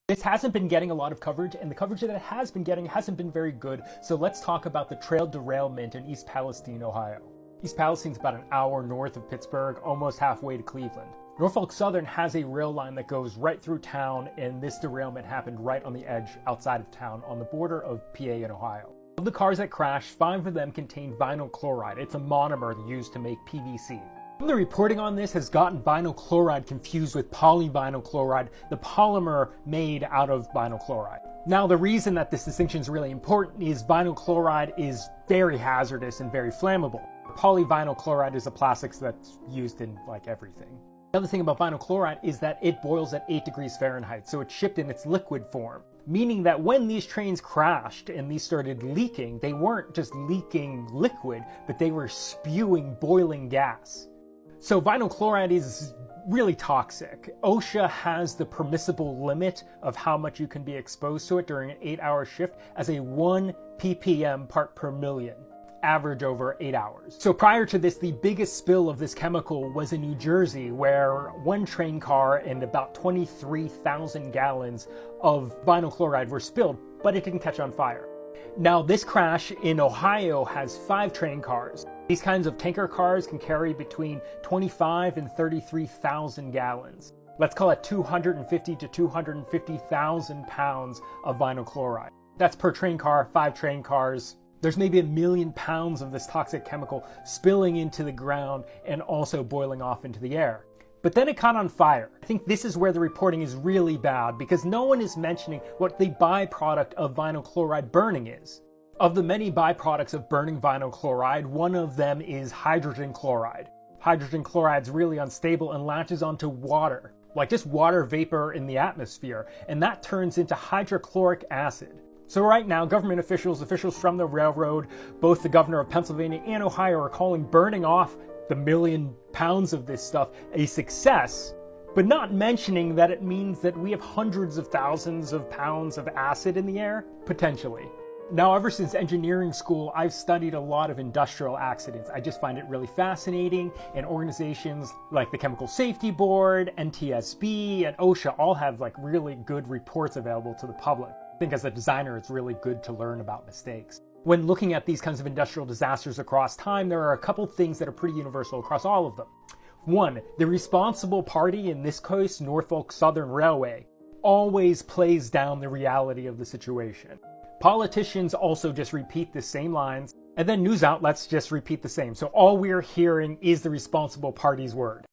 This hasn't been getting a lot of coverage, and the coverage that it has been getting hasn't been very good, so let's talk about the trail derailment in East Palestine, Ohio. East Palestine's about an hour north of Pittsburgh, almost halfway to Cleveland. Norfolk Southern has a rail line that goes right through town, and this derailment happened right on the edge outside of town on the border of PA and Ohio. Of the cars that crashed, 5 of them contained vinyl chloride. It's a monomer used to make PVC. The reporting on this has gotten vinyl chloride confused with polyvinyl chloride, the polymer made out of vinyl chloride. Now, the reason that this distinction is really important is vinyl chloride is very hazardous and very flammable. Polyvinyl chloride is a plastics that's used in like everything. The other thing about vinyl chloride is that it boils at 8 degrees Fahrenheit, so it's shipped in its liquid form. Meaning that when these trains crashed and these started leaking, they weren't just leaking liquid, but they were spewing boiling gas. So vinyl chloride is really toxic. OSHA has the permissible limit of how much you can be exposed to it during an 8-hour shift as a 1 ppm part per million, average over 8 hours. So prior to this, the biggest spill of this chemical was in New Jersey, where one train car and about 23,000 gallons of vinyl chloride were spilled, but it didn't catch on fire. Now, this crash in Ohio has 5 train cars. These kinds of tanker cars can carry between 25 and 33,000 gallons. Let's call it 250 to 250,000 pounds of vinyl chloride. That's per train car, 5 train cars. There's maybe 1 million pounds of this toxic chemical spilling into the ground and also boiling off into the air. But then it caught on fire. I think this is where the reporting is really bad because no one is mentioning what the byproduct of vinyl chloride burning is. Of the many byproducts of burning vinyl chloride, one of them is hydrogen chloride. Hydrogen chloride is really unstable and latches onto water, like just water vapor in the atmosphere, and that turns into hydrochloric acid. So right now, government officials from the railroad, both the governor of Pennsylvania and Ohio are calling burning off the 1 million pounds of this stuff a success, but not mentioning that it means that we have hundreds of thousands of pounds of acid in the air, potentially. Now, ever since engineering school, I've studied a lot of industrial accidents. I just find it really fascinating, and organizations like the Chemical Safety Board, NTSB, and OSHA all have like really good reports available to the public. I think as a designer, it's really good to learn about mistakes. When looking at these kinds of industrial disasters across time, there are a couple things that are pretty universal across all of them. 1, the responsible party, in this case, Norfolk Southern Railway, always plays down the reality of the situation. Politicians also just repeat the same lines, and then news outlets just repeat the same. So all we're hearing is the responsible party's word.